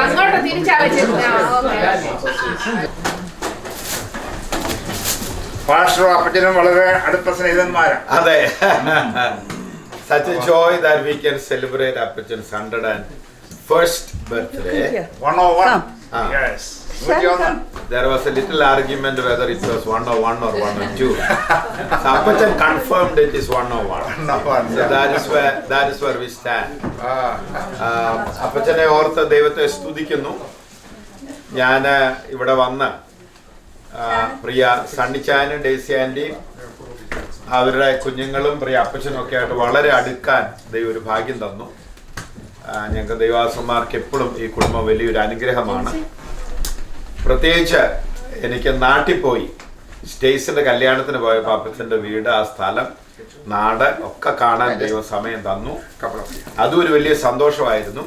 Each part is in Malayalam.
അങ്ങോട്ട് തിരിച്ചാ വെച്ചിരുന്ന. പാസ്റ്ററും അപ്പച്ചനും വളരെ അടുത്ത സ്നേഹിതന്മാരാണ്. അതെ. Such a joy that we can celebrate Appachan's 101st birthday. 101. Yes. 101. There was a little argument whether it was 101 or 102. So Appachan confirmed it is 101. 101. So that is where we stand. അപ്പച്ചനെ ഓർത്ത് ദൈവത്തെ സ്തുതിക്കുന്നു. ഞാൻ ഇവിടെ വന്ന് പ്രിയ സണ്ണിച്ചാനും ഡേസി ആൻറ്റിയും അവരുടെ കുഞ്ഞുങ്ങളും പ്രിയ അപ്പച്ചനും ഒക്കെ ആയിട്ട് വളരെ അടുക്കാൻ ദൈവം ഒരു ഭാഗ്യം തന്നു. ഞങ്ങൾക്ക് ദൈവാസന്മാർക്ക് എപ്പോഴും ഈ കുടുംബം വലിയൊരു അനുഗ്രഹമാണ്. പ്രത്യേകിച്ച് എനിക്ക് നാട്ടിൽ പോയി സ്റ്റേസിന്റെ കല്യാണത്തിന് പോയപ്പോൾ അപ്പച്ചൻ്റെ വീട്, ആ സ്ഥലം, നാട് ഒക്കെ കാണാൻ ദൈവം സമയം തന്നു. അതും ഒരു വലിയ സന്തോഷമായിരുന്നു.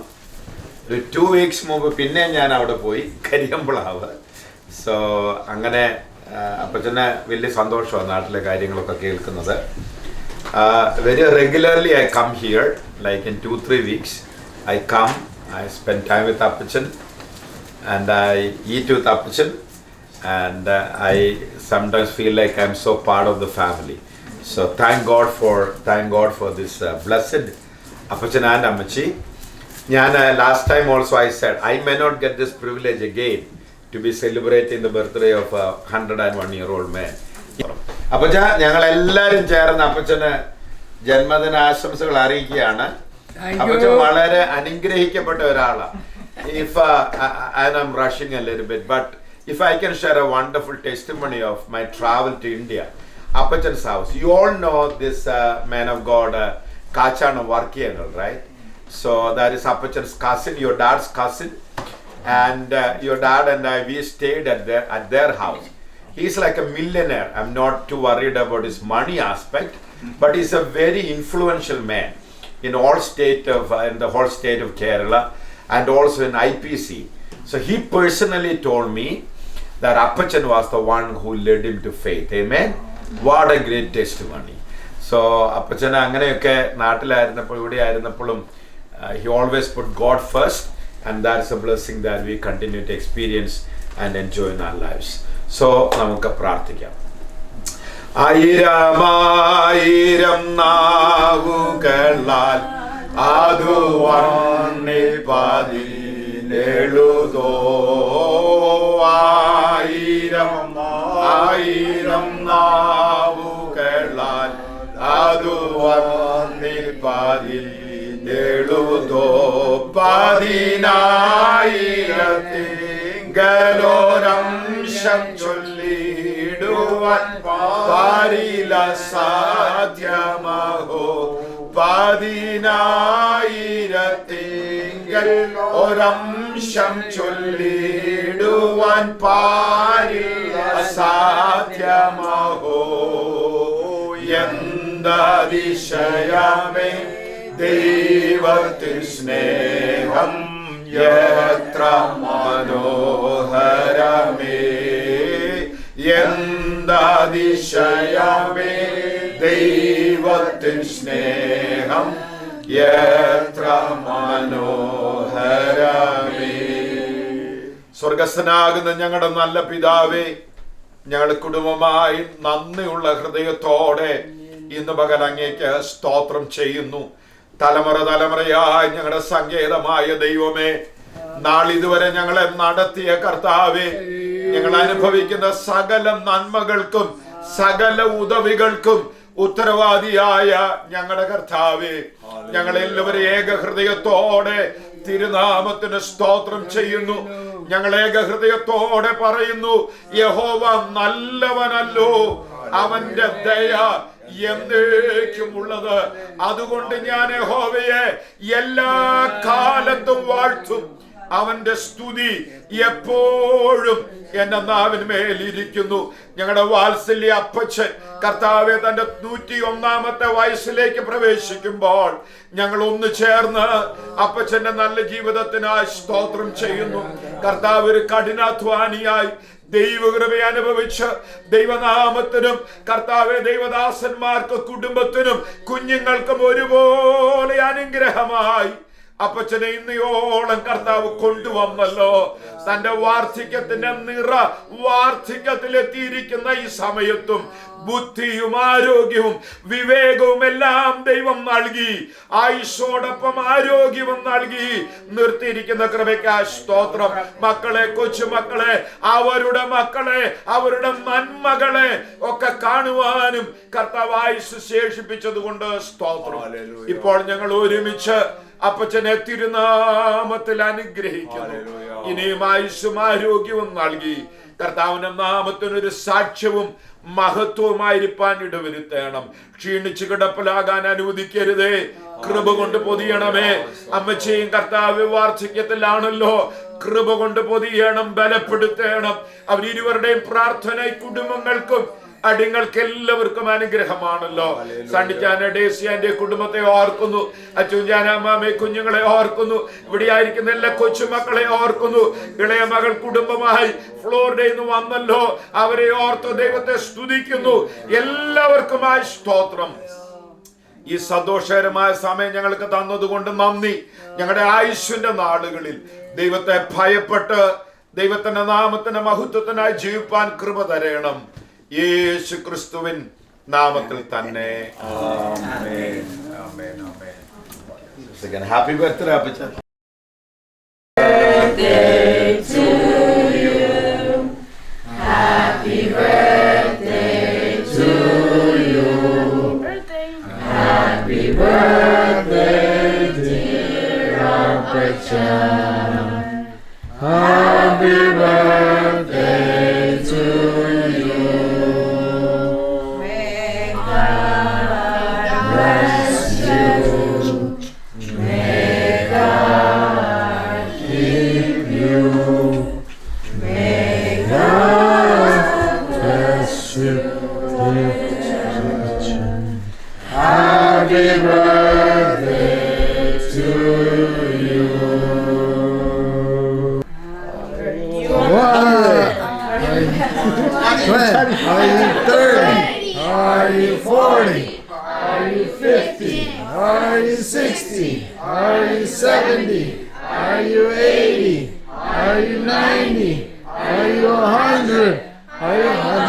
ഒരു 2 weeks മുമ്പ് പിന്നെ ഞാൻ അവിടെ പോയി, കരിയമ്പളാവ്. സോ അങ്ങനെ അപ്പച്ചന് വലിയ സന്തോഷമാണ് നാട്ടിലെ കാര്യങ്ങളൊക്കെ കേൾക്കുന്നത്. Very regularly I come here, like in 2-3 weeks I come, I spend time with Appachan and I eat with Appachan, and I sometimes feel like I'm so part of the family. So thank God for this blessed Appachan and Ammachi. Last time also I said I may not get this privilege again to be celebrating the birthday of a 101-year-old man. അപ്പച്ച ഞങ്ങളെല്ലാവരും ചേർന്ന് അപ്പച്ചന് ജന്മദിനാശംസകൾ അറിയിക്കുകയാണ്. അപ്പച്ചൻ വളരെ അനുഗ്രഹിക്കപ്പെട്ട ഒരാളാണ്. If I'm rushing a little bit, but if I can share a wonderful testimony of my travel to India, Appachan's house. You all know this man of God, Kachana Varkiyangal, right? So that is Appachan's cousin, your dad's cousin. And your dad and I, we stayed at their house. He's like a millionaire. I'm not too worried about his money aspect, but he's a very influential man in the whole state of Kerala, and also in IPC. So he personally told me that Appachan was the one who led him to faith. Amen. What a great testimony. So Appachan അങ്ങനെയൊക്കെ നാട്ടിലായിരുന്നപ്പോൾ ഇവിടെ ആയിരുന്നപ്പോഴും he always put God first. And that's a blessing that we continue to experience and enjoy in our lives. So, നമുക്ക് പ്രാർത്ഥിക്കാം. ആയിരം നാവുകളാൽ അതു വർണ്ണിപ്പതിനെഴുതോ, ആയിരം നാവുകളാൽ അതു വർണ്ണിപ്പതിൽ എഴുതോ, 10,000 ചൊല്ലിടുവാൻ പാരില സാധ്യമഹോ, 10,000 ചൊല്ലിടുവാൻ പാരില സാധ്യമഹോ, എന്തതിശയമേ ദൈവത്തിൻ സ്നേഹം എത്ര മനോഹരമേ, എന്തതിശയമേ ദൈവത്തിൻ സ്നേഹം എത്ര മനോഹരമേ. സ്വർഗസ്ഥനാകുന്ന ഞങ്ങളുടെ നല്ല പിതാവേ, ഞങ്ങൾ കുടുംബമായി നന്ദിയുള്ള ഹൃദയത്തോടെ ഇന്ന് പകൽ അങ്ങേക്ക് സ്തോത്രം ചെയ്യുന്നു. തലമുറയായി ഞങ്ങളുടെ സങ്കേതമായ ദൈവമേ, നാളിതുവരെ ഞങ്ങളെ നടത്തിയ കർത്താവേ, ഞങ്ങൾ അനുഭവിക്കുന്ന സകല നന്മകൾക്കും സകല ഉദവികൾക്കും ഉത്തരവാദിയായ ഞങ്ങളുടെ കർത്താവേ, ഞങ്ങളെല്ലാവരും ഏക ഹൃദയത്തോടെ തിരുനാമത്തിന് സ്തോത്രം ചെയ്യുന്നു. ഞങ്ങൾ ഏക ഹൃദയത്തോടെ പറയുന്നു, യഹോവ നല്ലവനല്ലോ, അവന്റെ ദയ എന്നേക്കുമുള്ളത്. അതുകൊണ്ട് ഞാൻ യഹോവയെ എല്ലാ കാലത്തും വാഴ്ത്തും. അവന്റെ സ്തുതി എപ്പോഴും എന്റെ നാവിന്മേലിരിക്കുന്നു. ഞങ്ങളുടെ വാത്സല്യ അപ്പച്ചൻ കർത്താവെ തന്റെ 101ാമത്തെ വയസ്സിലേക്ക് പ്രവേശിക്കുമ്പോൾ ഞങ്ങൾ ഒന്ന് ചേർന്ന് അപ്പച്ചന്റെ നല്ല ജീവിതത്തിനായി സ്തോത്രം ചെയ്യുന്നു. കർത്താവ് ഒരു കഠിനാധ്വാനിയായി ദൈവകൃപ അനുഭവിച്ച് ദൈവനാമത്തിനും കർത്താവെ ദൈവദാസന്മാർക്ക് കുടുംബത്തിനും കുഞ്ഞുങ്ങൾക്കും ഒരുപോലെ അനുഗ്രഹമായി അപ്പച്ചനെ ഇന്നയോളം കർത്താവ് കൊണ്ടുവന്നല്ലോ. തന്റെ വാർദ്ധക്യത്തിന്റെ വാർദ്ധക്യത്തിലെത്തിയിരിക്കുന്ന ഈ സമയത്തും ബുദ്ധിയും ആരോഗ്യവും വിവേകവും എല്ലാം ദൈവം നൽകി, ആയുഷോടൊപ്പം ആരോഗ്യവും നൽകി നിർത്തിയിരിക്കുന്ന കൃപയ്ക്ക് സ്തോത്രം. മക്കളെ, കൊച്ചുമക്കളെ, അവരുടെ മക്കളെ, അവരുടെ നന്മകളെ ഒക്കെ കാണുവാനും കർത്താവ് ആയുസ് ശേഷിപ്പിച്ചത് കൊണ്ട് സ്തോത്രം. ഇപ്പോൾ ഞങ്ങൾ ഒരുമിച്ച് അപ്പച്ചനെ തിരുനാമത്തിൽ അനുഗ്രഹിക്കുന്നു. ഇനിയും ആയുസ്സും ആരോഗ്യവും നൽകി കർത്താവിന്റെ നാമത്തിനൊരു സാക്ഷ്യവും മഹത്വമായിരിക്കാൻ ഇടവരുത്തണം. ക്ഷീണിച്ചു കിടപ്പിലാകാൻ അനുവദിക്കരുതേ. കൃപ കൊണ്ട് പൊതിയണമേ. അമ്മച്ചിയും കർത്താവ് വാർദ്ധക്യത്തിലാണല്ലോ. കൃപ കൊണ്ട് പൊതിയണം, ബലപ്പെടുത്തണം. അവരിരുവരുടെയും പ്രാർത്ഥന കുടുംബങ്ങൾക്കും അടിങ്ങൾക്ക് എല്ലാവർക്കും അനുഗ്രഹമാണല്ലോ. സണ്ണിച്ചാൻ ഡേസിയാന്റെ കുടുംബത്തെ ഓർക്കുന്നു. അച്ചുഞ്ചാനാമാമയെ കുഞ്ഞുങ്ങളെ ഓർക്കുന്നു. ഇവിടെ ആയിരിക്കുന്ന എല്ലാ കൊച്ചുമക്കളെ ഓർക്കുന്നു. ഇളയ മകൾ കുടുംബമായി ഫ്ലോറിഡയിൽ നിന്ന് വന്നല്ലോ. അവരെ ഓർത്ത് ദൈവത്തെ സ്തുതിക്കുന്നു. എല്ലാവർക്കുമായി സ്തോത്രം. ഈ സന്തോഷകരമായ സമയം ഞങ്ങൾക്ക് തന്നതുകൊണ്ട് നന്ദി. ഞങ്ങളുടെ ആയുസ്സിന്റെ നാളുകളിൽ ദൈവത്തെ ഭയപ്പെട്ട് ദൈവത്തിന്റെ നാമത്തിന്റെ മഹത്വത്തിനായി ജീവിപ്പാൻ കൃപ തരയണം. യേശു ക്രിസ്തുവിൻ നാമത്തിൽ തന്നെ. ആമേൻ, ആമേൻ, ആമേൻ. ഹാപ്പി ബർത്ത്ഡേ അപ്പച്ചൻ. Happy birthday to you. Happy birthday, dear Apachan. Happy birthday to you. May God bless you. May God keep you. May God bless you. Happy birthday to you. Are you 30? Are you 40? Are you 50? Are you 60? Are you 70? Are you 80? Are you 90? Are you 100? Are you 100?